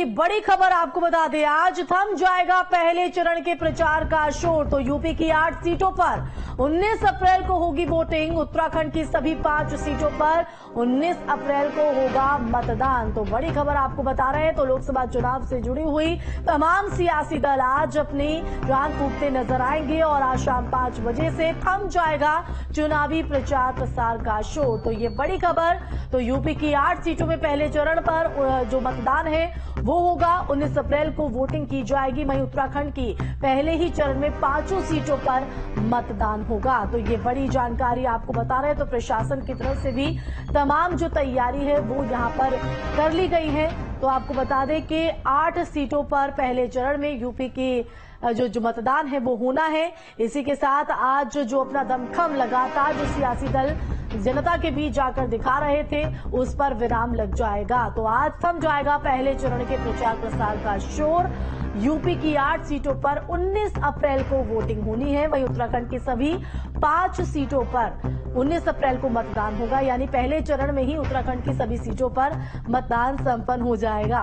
बड़ी खबर आपको बता दें, आज थम जाएगा पहले चरण के प्रचार का शोर। तो यूपी की 8 सीटों पर 19 अप्रैल को होगी वोटिंग। उत्तराखंड की सभी 5 सीटों पर 19 अप्रैल को होगा मतदान। तो बड़ी खबर आपको बता रहे हैं। तो लोकसभा चुनाव से जुड़ी हुई तमाम सियासी दल आज अपनी जान फूंकते नजर आएंगे और आज शाम 5 बजे से थम जाएगा चुनावी प्रचार प्रसार का शोर। तो ये बड़ी खबर। तो यूपी की 8 सीटों में पहले चरण पर जो मतदान है वो होगा। 19 अप्रैल को वोटिंग की जाएगी। वहीं उत्तराखंड की पहले ही चरण में 5 सीटों पर मतदान होगा। तो ये बड़ी जानकारी आपको बता रहे हैं। तो प्रशासन की तरफ से भी तमाम जो तैयारी है वो यहाँ पर कर ली गई है। तो आपको बता दें कि 8 सीटों पर पहले चरण में यूपी की जो मतदान है वो होना है। इसी के साथ आज जो अपना दमखम लगातार जो सियासी दल जनता के बीच जाकर दिखा रहे थे उस पर विराम लग जाएगा। तो आज थम जाएगा पहले चरण के प्रचार प्रसार का शोर। यूपी की 8 सीटों पर 19 अप्रैल को वोटिंग होनी है। वहीं उत्तराखंड की सभी 5 सीटों पर 19 अप्रैल को मतदान होगा। यानी पहले चरण में ही उत्तराखंड की सभी सीटों पर मतदान संपन्न हो जाएगा।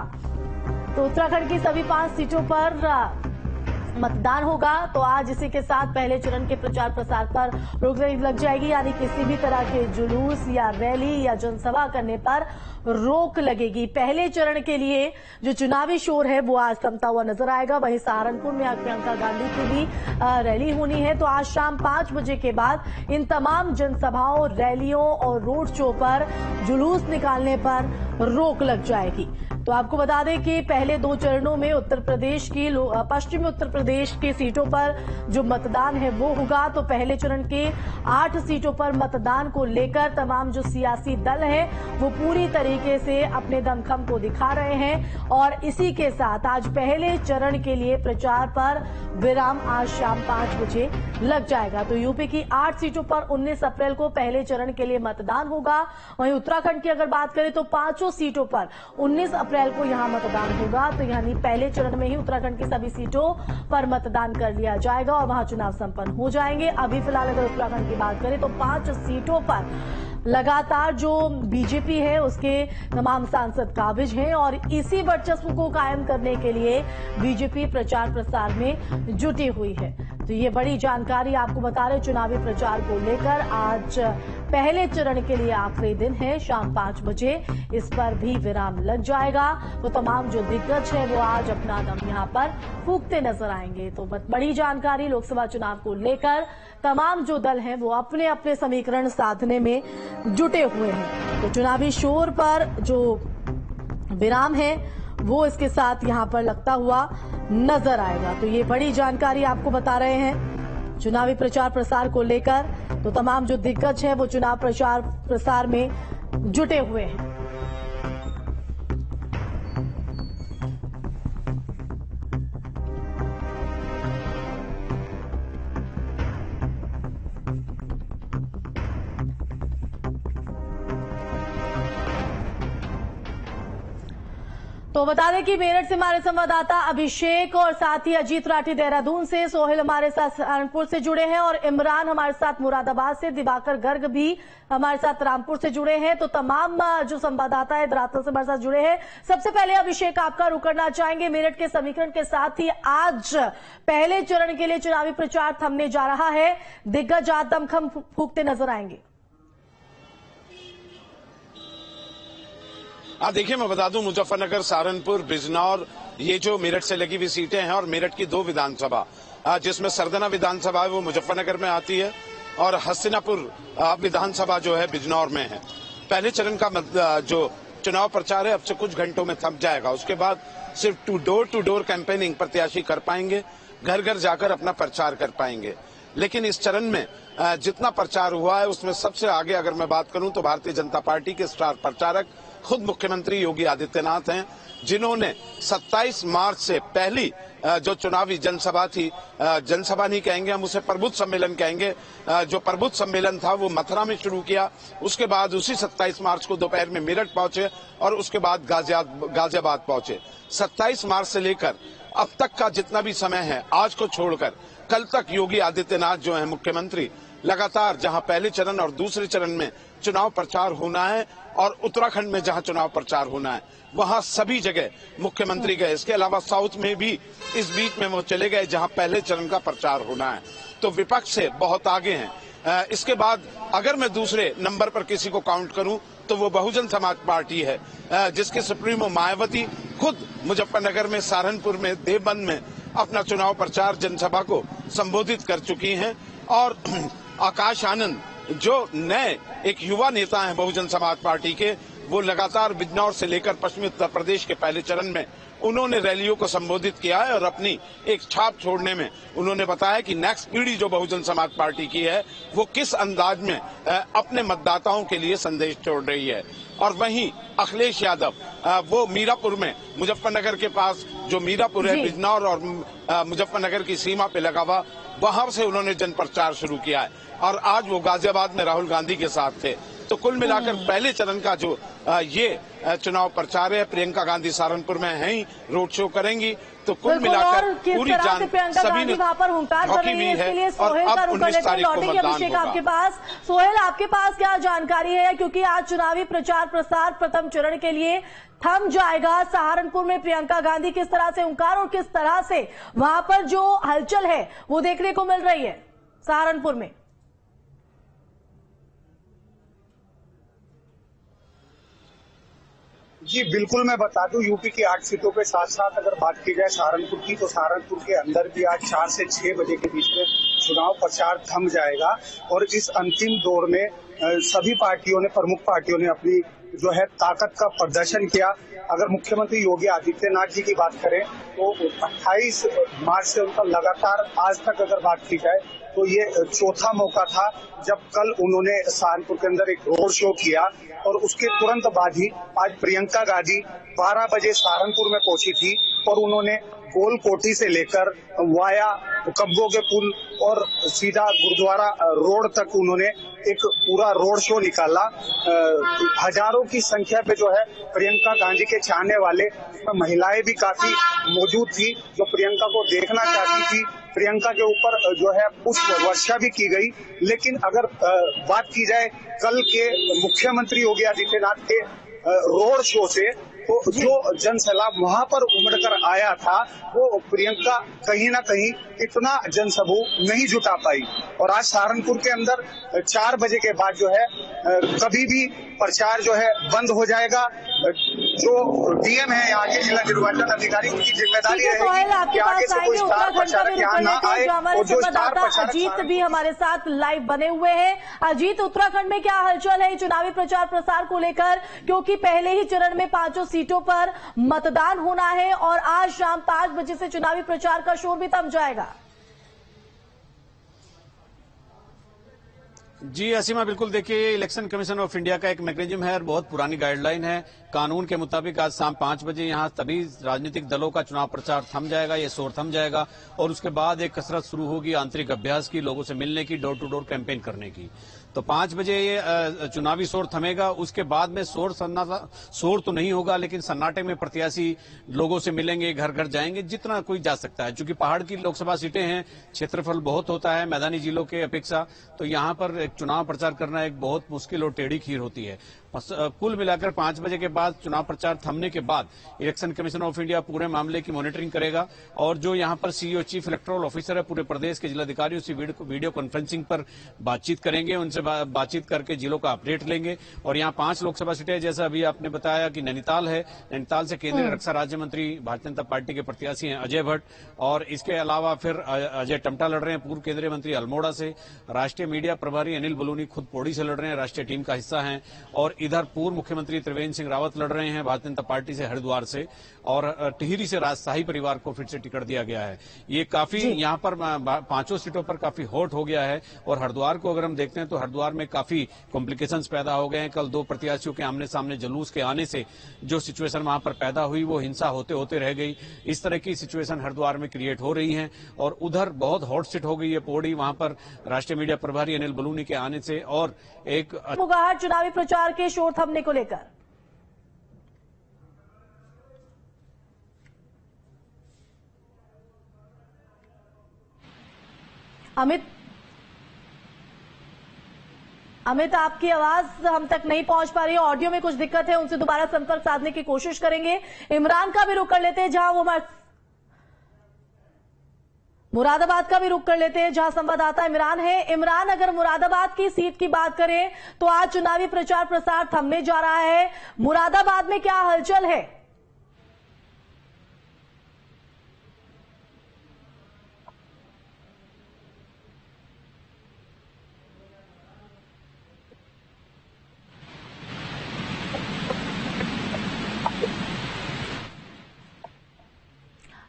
तो उत्तराखंड की सभी 5 सीटों पर मतदान होगा। तो आज इसी के साथ पहले चरण के प्रचार प्रसार पर रोक लग जाएगी। यानी किसी भी तरह के जुलूस या रैली या जनसभा करने पर रोक लगेगी। पहले चरण के लिए जो चुनावी शोर है वो आज थमता हुआ नजर आएगा। वहीं सहारनपुर में आज प्रियंका गांधी की भी रैली होनी है। तो आज शाम 5 बजे के बाद इन तमाम जनसभाओं, रैलियों और रोड शो पर जुलूस निकालने पर रोक लग जाएगी। तो आपको बता दें कि पहले 2 चरणों में उत्तर प्रदेश की पश्चिमी उत्तर प्रदेश की सीटों पर जो मतदान है वो होगा। तो पहले चरण के 8 सीटों पर मतदान को लेकर तमाम जो सियासी दल है वो पूरी तरीके से अपने दमखम को दिखा रहे हैं। और इसी के साथ आज पहले चरण के लिए प्रचार पर विराम आज शाम 5 बजे लग जाएगा। तो यूपी की 8 सीटों पर 19 अप्रैल को पहले चरण के लिए मतदान होगा। वहीं उत्तराखंड की अगर बात करें तो 5 सीटों पर 19 अप्रैल को यहां मतदान होगा। तो यानी पहले चरण में ही उत्तराखंड की सभी सीटों पर मतदान कर लिया जाएगा और वहां चुनाव संपन्न हो जाएंगे। अभी फिलहाल अगर उत्तराखंड की बात करें तो 5 सीटों पर लगातार जो बीजेपी है उसके तमाम सांसद काबिज हैं और इसी वर्चस्व को कायम करने के लिए बीजेपी प्रचार प्रसार में जुटी हुई है। तो ये बड़ी जानकारी आपको बता रहे चुनावी प्रचार को लेकर। आज पहले चरण के लिए आखिरी दिन है, शाम 5 बजे इस पर भी विराम लग जाएगा। तो तमाम जो दिग्गज है वो आज अपना दम यहां पर फूंकते नजर आएंगे। तो बड़ी जानकारी लोकसभा चुनाव को लेकर तमाम जो दल हैं वो अपने अपने समीकरण साधने में जुटे हुए हैं। तो चुनावी शोर पर जो विराम है वो इसके साथ यहां पर लगता हुआ नजर आएगा। तो ये बड़ी जानकारी आपको बता रहे हैं चुनावी प्रचार प्रसार को लेकर। तो तमाम जो दिग्गज हैं वो चुनाव प्रचार प्रसार में जुटे हुए हैं। तो बता दें कि मेरठ से हमारे संवाददाता अभिषेक और साथ ही अजीत राठी देहरादून से, सोहेल हमारे साथ सहारनपुर से जुड़े हैं और इमरान हमारे साथ मुरादाबाद से, दिवाकर गर्ग भी हमारे साथ रामपुर से जुड़े हैं। तो तमाम जो संवाददाता है धरातल से हमारे साथ जुड़े हैं। सबसे पहले अभिषेक आपका रुख करना चाहेंगे मेरठ के समीकरण के साथ ही आज पहले चरण के लिए चुनावी प्रचार थमने जा रहा है। दिग्गज आज दमखम फूंकते नजर आएंगे। देखिए, मैं बता दूं मुजफ्फरनगर, सहारनपुर, बिजनौर ये जो मेरठ से लगी हुई सीटें हैं और मेरठ की 2 विधानसभा जिसमें सरगना विधानसभा है वो मुजफ्फरनगर में आती है और हस्तिनापुर विधानसभा जो है बिजनौर में है। पहले चरण का जो चुनाव प्रचार है अब से कुछ घंटों में थम जाएगा। उसके बाद सिर्फ डोर टू डोर कैंपेनिंग प्रत्याशी कर पाएंगे, घर घर जाकर अपना प्रचार कर पाएंगे। लेकिन इस चरण में जितना प्रचार हुआ है उसमें सबसे आगे अगर मैं बात करूं तो भारतीय जनता पार्टी के स्टार प्रचारक खुद मुख्यमंत्री योगी आदित्यनाथ हैं, जिन्होंने 27 मार्च से पहली जो चुनावी जनसभा थी, जनसभा नहीं कहेंगे हम उसे, प्रबुद्ध सम्मेलन कहेंगे, जो प्रबुद्ध सम्मेलन था वो मथुरा में शुरू किया। उसके बाद उसी 27 मार्च को दोपहर में मेरठ पहुंचे और उसके बाद गाजियाबाद पहुंचे। 27 मार्च से लेकर अब तक का जितना भी समय है, आज को छोड़कर कल तक योगी आदित्यनाथ जो है मुख्यमंत्री, लगातार जहां पहले चरण और दूसरे चरण में चुनाव प्रचार होना है और उत्तराखंड में जहां चुनाव प्रचार होना है वहां सभी जगह मुख्यमंत्री गए। इसके अलावा साउथ में भी इस बीच में वो चले गए जहां पहले चरण का प्रचार होना है। तो विपक्ष से बहुत आगे हैं। इसके बाद अगर मैं दूसरे नंबर पर किसी को काउंट करूं तो वो बहुजन समाज पार्टी है, जिसके सुप्रीमो मायावती खुद मुजफ्फरनगर में, सहारनपुर में, देवबंद में अपना चुनाव प्रचार जनसभा को संबोधित कर चुकी हैं। और आकाश आनंद जो नए एक युवा नेता हैं बहुजन समाज पार्टी के, वो लगातार बिजनौर से लेकर पश्चिमी उत्तर प्रदेश के पहले चरण में उन्होंने रैलियों को संबोधित किया है और अपनी एक छाप छोड़ने में उन्होंने बताया कि नेक्स्ट पीढ़ी जो बहुजन समाज पार्टी की है वो किस अंदाज में अपने मतदाताओं के लिए संदेश छोड़ रही है। और वहीं अखिलेश यादव वो मीरापुर में, मुजफ्फरनगर के पास जो मीरापुर है, बिजनौर और मुजफ्फरनगर की सीमा पे लगा हुआ, वहां से उन्होंने जन प्रचार शुरू किया है। और आज वो गाजियाबाद में राहुल गांधी के साथ थे। तो कुल मिलाकर पहले चरण का जो ये चुनाव प्रचार है, प्रियंका गांधी सहारनपुर में है ही, रोड शो करेंगी। तो कुल मिलाकर पूरी जान सभी ने वहां पर हुंकार कर रही है। इसके लिए सोहेल का रुख लेते हैं, लौटेंगे अभिषेक आपके पास। सोहेल, आपके पास क्या जानकारी है, क्योंकि आज चुनावी प्रचार प्रसार प्रथम चरण के लिए थम जाएगा। सहारनपुर में प्रियंका गांधी किस तरह से हुंकार और किस तरह से वहां पर जो हलचल है वो देखने को मिल रही है सहारनपुर में? जी बिल्कुल, मैं बता दूं, यूपी की 8 सीटों पे साथ साथ अगर बात की जाए सहारनपुर की, तो सहारनपुर के अंदर भी आज 4 से 6 बजे के बीच में चुनाव प्रचार थम जाएगा। और इस अंतिम दौर में सभी पार्टियों ने, प्रमुख पार्टियों ने अपनी जो है ताकत का प्रदर्शन किया। अगर मुख्यमंत्री योगी आदित्यनाथ जी की बात करें तो 28 मार्च से उनका लगातार आज तक अगर बात की जाए तो ये चौथा मौका था जब कल उन्होंने सहारनपुर के अंदर एक रोड शो किया। और उसके तुरंत बाद ही आज प्रियंका गांधी 12 बजे सहारनपुर में पहुंची थी और उन्होंने गोलकोटी से लेकर वाया कब्बों के पुल और सीधा गुरुद्वारा रोड तक उन्होंने एक पूरा रोड शो निकाला। हजारों की संख्या पे जो है प्रियंका गांधी के चाहने वाले, महिलाएं भी काफी मौजूद थी जो प्रियंका को देखना चाहती थी। प्रियंका के ऊपर जो है पुष्प वर्षा भी की गई। लेकिन अगर बात की जाए कल के मुख्यमंत्री योगी आदित्यनाथ के रोड शो से, तो जो जनसैलाब वहां पर उमड़कर आया था वो प्रियंका कहीं ना कहीं इतना जनसमूह नहीं जुटा पाई। और आज सहारनपुर के अंदर 4 बजे के बाद जो है कभी भी प्रचार जो है बंद हो जाएगा। जो डीएम है यहाँ के जिला निर्वाचन अधिकारी, उनकी जिम्मेदारी रहेगी कि आगे से कोई स्टार प्रचारक यहाँ न आए। और जो स्टार प्रचारक, अजीत भी हमारे साथ लाइव बने हुए हैं। अजीत, उत्तराखंड में क्या हलचल है चुनावी प्रचार प्रसार को लेकर, क्योंकि पहले ही चरण में 5 सीटों पर मतदान होना है और आज शाम 5 बजे से चुनावी प्रचार का शोर भी थम जाएगा। जी असीमा, बिल्कुल देखिए, इलेक्शन कमीशन ऑफ इंडिया का एक मैकेनिज्म है और बहुत पुरानी गाइडलाइन है। कानून के मुताबिक आज शाम 5 बजे यहां सभी राजनीतिक दलों का चुनाव प्रचार थम जाएगा, ये शोर थम जाएगा और उसके बाद एक कसरत शुरू होगी आंतरिक अभ्यास की, लोगों से मिलने की, डोर टू डोर कैंपेन करने की। तो 5 बजे ये चुनावी शोर थमेगा। उसके बाद में शोर तो नहीं होगा, लेकिन सन्नाटे में प्रत्याशी लोगों से मिलेंगे, घर घर जाएंगे, जितना कोई जा सकता है। क्योंकि पहाड़ की लोकसभा सीटें हैं, क्षेत्रफल बहुत होता है मैदानी जिलों के अपेक्षा, तो यहां पर एक चुनाव प्रचार करना एक बहुत मुश्किल और टेढ़ी खीर होती है। कुल मिलाकर 5 बजे के बाद चुनाव प्रचार थमने के बाद इलेक्शन कमीशन ऑफ इंडिया पूरे मामले की मॉनिटरिंग करेगा और जो यहां पर सीईओ, चीफ इलेक्टोरल ऑफिसर है पूरे प्रदेश के जिलाधिकारियों से वीडियो कॉन्फ्रेंसिंग पर बातचीत करेंगे, उनसे बातचीत करके जिलों का अपडेट लेंगे। और यहाँ 5 लोकसभा सीटें, जैसा अभी आपने बताया कि नैनीताल है, नैनीताल से केंद्रीय रक्षा राज्य मंत्री भारतीय जनता पार्टी के प्रत्याशी हैं अजय भट्ट, और इसके अलावा फिर अजय टमटा लड़ रहे हैं पूर्व केंद्रीय मंत्री अल्मोड़ा से, राष्ट्रीय मीडिया प्रभारी अनिल बलूनी खुद पौड़ी से लड़ रहे हैं, राष्ट्रीय टीम का हिस्सा हैं, और इधर पूर्व मुख्यमंत्री त्रिवेंद्र सिंह रावत लड़ रहे हैं भारतीय जनता पार्टी से हरिद्वार से, और टिहरी से राजशाही परिवार को फिर से टिकट दिया गया है। ये काफी यहाँ पर 5 सीटों पर काफी हॉट हो गया है। और हरिद्वार को अगर हम देखते हैं तो हरिद्वार में काफी कॉम्प्लिकेशंस पैदा हो गए हैं। कल 2 प्रत्याशियों के आमने सामने जुलूस के आने से जो सिचुएशन वहां पर पैदा हुई वो हिंसा होते होते रह गई। इस तरह की सिचुएशन हरिद्वार में क्रिएट हो रही है। और उधर बहुत हॉट सीट हो गई है पौड़ी, वहां पर राष्ट्रीय मीडिया प्रभारी अनिल बलूनी के आने से और एक मुगाहट चुनावी प्रचार के शोर थमने को लेकर। अमित, अमित, आपकी आवाज हम तक नहीं पहुंच पा रही है, ऑडियो में कुछ दिक्कत है, उनसे दोबारा संपर्क साधने की कोशिश करेंगे। इमरान का भी रुख कर लेते हैं, जहां वो मुरादाबाद का भी रुख कर लेते हैं, जहां संवाददाता इमरान है। इमरान, अगर मुरादाबाद की सीट की बात करें तो आज चुनावी प्रचार प्रसार थमने जा रहा है। मुरादाबाद में क्या हलचल है?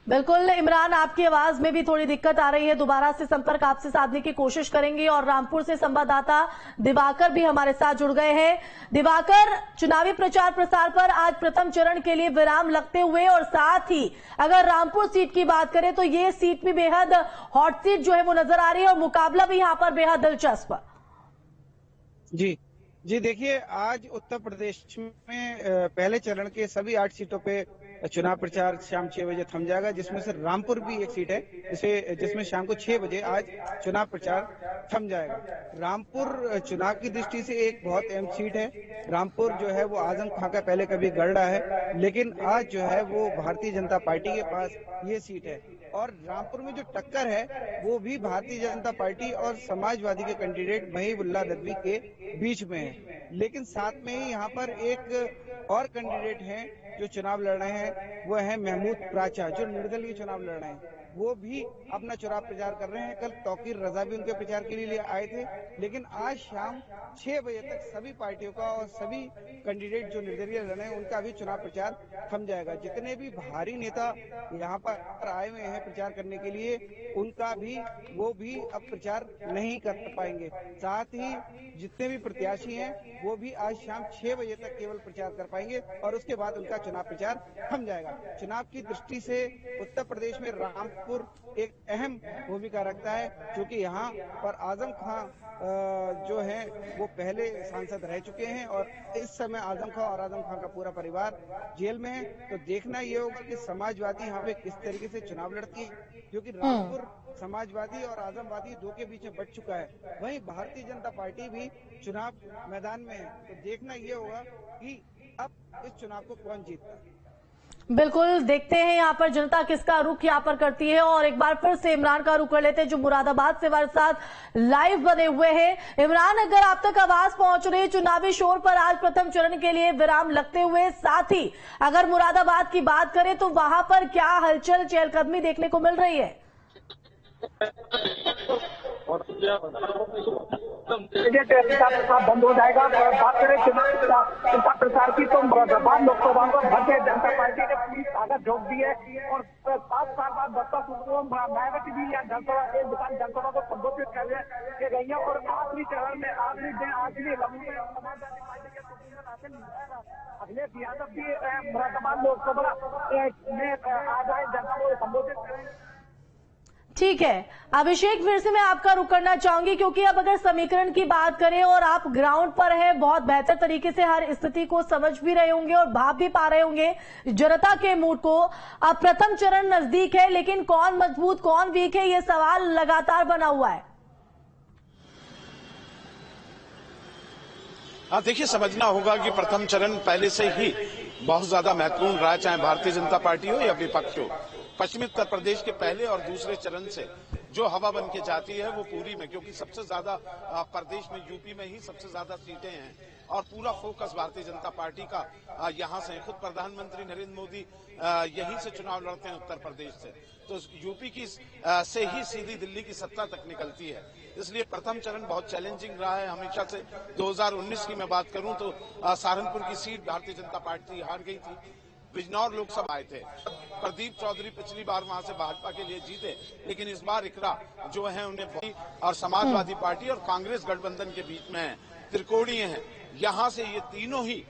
बिल्कुल इमरान, आपकी आवाज में भी थोड़ी दिक्कत आ रही है, दोबारा से संपर्क आपसे साधने की कोशिश करेंगे। और रामपुर से संवाददाता दिवाकर भी हमारे साथ जुड़ गए हैं। दिवाकर, चुनावी प्रचार प्रसार पर आज प्रथम चरण के लिए विराम लगते हुए, और साथ ही अगर रामपुर सीट की बात करें तो ये सीट भी बेहद हॉट सीट जो है वो नजर आ रही है, और मुकाबला भी यहां पर बेहद दिलचस्प। जी देखिए, आज उत्तर प्रदेश में पहले चरण के सभी 8 सीटों पे चुनाव प्रचार शाम 6 बजे थम जाएगा, जिसमें से रामपुर भी एक सीट है जिसमें शाम को 6 बजे आज चुनाव प्रचार थम जाएगा। रामपुर चुनाव की दृष्टि से एक बहुत अहम सीट है। रामपुर जो है वो आजम खां का पहले कभी गढ़ रहा है, लेकिन आज जो है वो भारतीय जनता पार्टी के पास ये सीट है। और रामपुर में जो टक्कर है वो भी भारतीय जनता पार्टी और समाजवादी के कैंडिडेट महिबुल्लाह नदवी के बीच में है। लेकिन साथ में ही यहाँ पर एक और कैंडिडेट हैं जो चुनाव लड़ रहे हैं, वो है महमूद प्राचा, जो निर्दलीय चुनाव लड़ रहे हैं। वो भी अपना चुनाव प्रचार कर रहे हैं। कल तौकीर रजा भी उनके प्रचार के लिए आए थे, लेकिन आज शाम 6 बजे तक सभी पार्टियों का और सभी कैंडिडेट जो निर्दलीय लड़ रहे हैं उनका भी चुनाव प्रचार थम जाएगा। जितने भी भारी नेता यहाँ पर आए हुए हैं प्रचार करने के लिए, उनका भी वो भी अब प्रचार नहीं कर पाएंगे। साथ ही जितने भी प्रत्याशी हैं वो भी आज शाम 6 बजे तक केवल प्रचार कर पाएंगे, और उसके बाद उनका चुनाव प्रचार थम जाएगा। चुनाव की दृष्टि से उत्तर प्रदेश में रामपुर एक अहम भूमिका रखता है, क्योंकि यहाँ पर आजम खां जो है वो पहले सांसद रह चुके हैं, और इस समय आजम खां और आजम खां का पूरा परिवार जेल में है। तो देखना ये होगा कि समाजवादी यहाँ पे किस तरीके से चुनाव लड़ती है, क्योंकि रामपुर समाजवादी और आजमवादी दो के बीच में बट चुका है। वहीं भारतीय जनता पार्टी भी चुनाव मैदान में है। तो देखना ये होगा कि अब इस चुनाव को कौन जीतता है। बिल्कुल, देखते हैं यहाँ पर जनता किसका रुख यहाँ पर करती है। और एक बार फिर से इमरान का रुख कर लेते हैं, जो मुरादाबाद से हमारे साथ लाइव बने हुए हैं। इमरान, अगर आप तक आवाज पहुंच रही है चुनावी शोर पर, आज प्रथम चरण के लिए विराम लगते हुए, साथ ही अगर मुरादाबाद की बात करें तो वहां पर क्या हलचल चहलकदमी देखने को मिल रही है? बंद हो जाएगा। बात करें चुनाव प्रचार की तो मुरादाबाद लोकसभा को भारतीय जनता पार्टी ने पूरी ताकत झोंक दी है, और 7 साल बाद बसपा सुप्रीमो मायावती भी यहाँ जनसभा को संबोधित कर गई है। और आखिरी चरण में आखिरी लम्हे समाजवादी पार्टी के सुप्रीमो अखिलेश यादव भी मुरादाबाद लोकसभा में आज आए जनता को संबोधित करेंगे। ठीक है अभिषेक, फिर से मैं आपका रुख करना चाहूंगी, क्योंकि अब अगर समीकरण की बात करें और आप ग्राउंड पर हैं, बहुत बेहतर तरीके से हर स्थिति को समझ भी रहे होंगे और भाप भी पा रहे होंगे जनता के मूड को। अब प्रथम चरण नजदीक है, लेकिन कौन मजबूत कौन वीक है, ये सवाल लगातार बना हुआ है। देखिए, समझना होगा कि प्रथम चरण पहले से ही बहुत ज्यादा महत्वपूर्ण रहा, चाहे भारतीय जनता पार्टी हो या विपक्ष हो। पश्चिमी उत्तर प्रदेश के पहले और दूसरे चरण से जो हवा बन के जाती है वो पूरी में, क्योंकि सबसे ज्यादा प्रदेश में यूपी में ही सबसे ज्यादा सीटें हैं और पूरा फोकस भारतीय जनता पार्टी का यहां से। खुद प्रधानमंत्री नरेंद्र मोदी यहीं से चुनाव लड़ते हैं उत्तर प्रदेश से, तो यूपी की से ही सीधी दिल्ली की सत्ता तक निकलती है। इसलिए प्रथम चरण बहुत चैलेंजिंग रहा है हमेशा से। 2019 की मैं बात करूं तो सहारनपुर की सीट भारतीय जनता पार्टी हार गई थी। बिजनौर लोकसभा आए थे, प्रदीप चौधरी पिछली बार वहां से भाजपा के लिए जीते, लेकिन इस बार इकरा जो है उन्हें, और समाजवादी पार्टी और कांग्रेस गठबंधन के बीच में है, त्रिकोणीय है। यहां से ये तीनों ही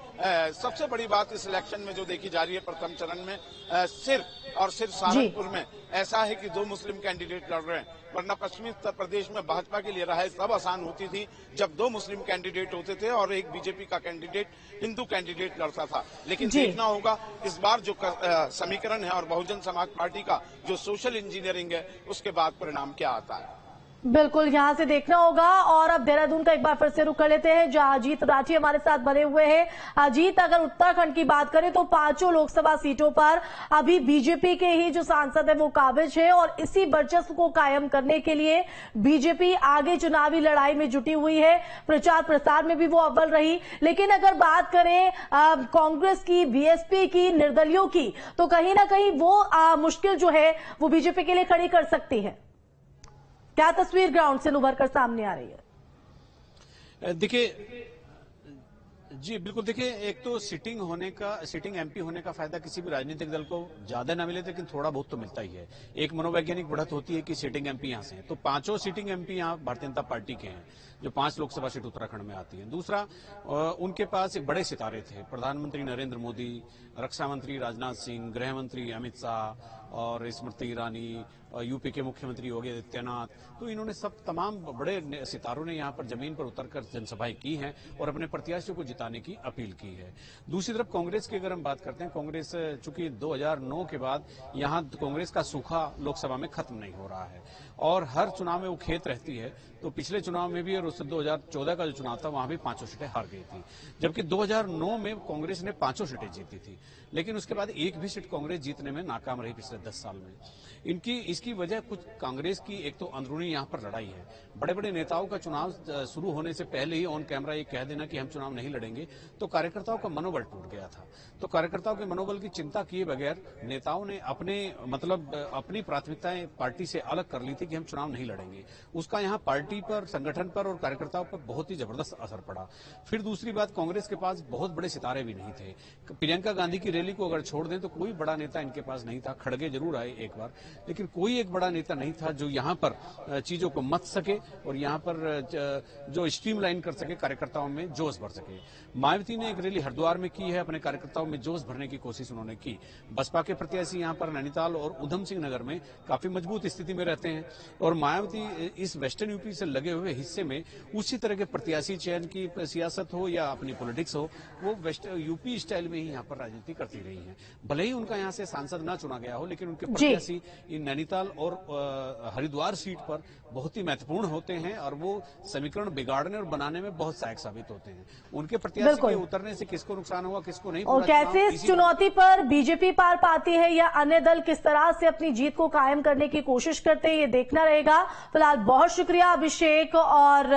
सबसे बड़ी बात इस इलेक्शन में जो देखी जा रही है प्रथम चरण में, सिर्फ और सिर्फ सहारनपुर में ऐसा है कि 2 मुस्लिम कैंडिडेट लड़ रहे हैं, वरना पश्चिमी उत्तर प्रदेश में भाजपा के लिए राह तब आसान होती थी जब 2 मुस्लिम कैंडिडेट होते थे और एक बीजेपी का कैंडिडेट, हिंदू कैंडिडेट लड़ता था। लेकिन देखना होगा इस बार जो समीकरण है और बहुजन समाज पार्टी का जो सोशल इंजीनियरिंग है, उसके बाद परिणाम क्या आता है। बिल्कुल, यहां से देखना होगा। और अब देहरादून का एक बार फिर से रुख कर लेते हैं, जहां अजीत राठी हमारे साथ बने हुए हैं। अजीत, अगर उत्तराखंड की बात करें तो 5 लोकसभा सीटों पर अभी बीजेपी के ही जो सांसद है वो काबिज है, और इसी वर्चस्व को कायम करने के लिए बीजेपी आगे चुनावी लड़ाई में जुटी हुई है। प्रचार प्रसार में भी वो अव्वल रही। लेकिन अगर बात करें कांग्रेस की, बीएसपी की, निर्दलियों की, तो कहीं ना कहीं वो मुश्किल जो है वो बीजेपी के लिए खड़ी कर सकती है। क्या तस्वीर ग्राउंड से उभर कर सामने आ रही है? देखिए जी बिल्कुल, देखिए एक तो सिटिंग एमपी होने का फायदा किसी भी राजनीतिक दल को ज्यादा ना मिले, लेकिन थोड़ा बहुत तो मिलता ही है। एक मनोवैज्ञानिक बढ़त होती है कि सिटिंग एमपी यहां से हैं, तो 5 सिटिंग एमपी यहां भारतीय जनता पार्टी के हैं, जो 5 लोकसभा सीट उत्तराखंड में आती है। दूसरा, उनके पास एक बड़े सितारे थे, प्रधानमंत्री नरेंद्र मोदी, रक्षा मंत्री राजनाथ सिंह, गृह मंत्री अमित शाह और स्मृति ईरानी, यूपी के मुख्यमंत्री योगी आदित्यनाथ। तो इन्होंने सब तमाम बड़े सितारों ने यहाँ पर जमीन पर उतरकर जनसभाएं की हैं और अपने प्रत्याशियों को जिताने की अपील की है। दूसरी तरफ कांग्रेस की अगर हम बात करते हैं, कांग्रेस चूंकि 2009 के बाद यहाँ कांग्रेस का सूखा लोकसभा में खत्म नहीं हो रहा है और हर चुनाव में वो खेत रहती है। तो पिछले चुनाव में भी और उससे 2014 का जो चुनाव था वहां भी 5 सीटें हार गई थी, जबकि 2009 में कांग्रेस ने 5 सीटें जीती थी, लेकिन उसके बाद एक भी सीट कांग्रेस जीतने में नाकाम रही पिछले 10 साल में। इसकी वजह कुछ कांग्रेस की एक तो अंदरूनी यहाँ पर लड़ाई है। बड़े बड़े नेताओं का चुनाव शुरू होने से पहले ही ऑन कैमरा ये कह देना कि हम चुनाव नहीं लड़ेंगे, तो कार्यकर्ताओं का मनोबल टूट गया था। तो कार्यकर्ताओं के मनोबल की चिंता किए बगैर नेताओं ने अपनी प्राथमिकताएं पार्टी से अलग कर ली थी कि हम चुनाव नहीं लड़ेंगे। उसका यहाँ पार्टी पर, संगठन पर और कार्यकर्ताओं पर बहुत ही जबरदस्त असर पड़ा। फिर दूसरी बात, कांग्रेस के पास बहुत बड़े सितारे भी नहीं थे। प्रियंका गांधी की रैली को अगर छोड़ दें तो कोई बड़ा नेता इनके पास नहीं था। खड़गे जरूर आए एक बार, लेकिन कोई एक बड़ा नेता नहीं था जो यहाँ पर चीजों को मत सके और यहाँ पर जो स्ट्रीमलाइन कर सके, कार्यकर्ताओं में जोश भर सके। मायावती ने एक रैली हरिद्वार में की है, अपने कार्यकर्ताओं में जोश भरने की कोशिश उन्होंने की। बसपा के प्रत्याशी यहाँ पर नैनीताल और उधम सिंह नगर में काफी मजबूत स्थिति में रहते हैं और मायावती इस वेस्टर्न यूपी से लगे हुए हिस्से में उसी तरह के प्रत्याशी चयन की सियासत हो या अपनी पॉलिटिक्स हो, वो वेस्ट यूपी स्टाइल में ही यहाँ पर राजनीति करती रही है। भले ही उनका यहाँ से सांसद ना चुना गया हो, लेकिन उनके प्रत्याशी इन नैनीताल और हरिद्वार सीट पर बहुत ही महत्वपूर्ण होते हैं और वो समीकरण बिगाड़ने और बनाने में बहुत सहायक साबित होते हैं। उनके प्रत्याशी के उतरने से किसको नुकसान होगा, किसको नहीं। और कैसे इस चुनौती पर बीजेपी पार पाती है या अन्य दल किस तरह से अपनी जीत को कायम करने की कोशिश करते हैं, ये देखना रहेगा। फिलहाल बहुत शुक्रिया अभिषेक और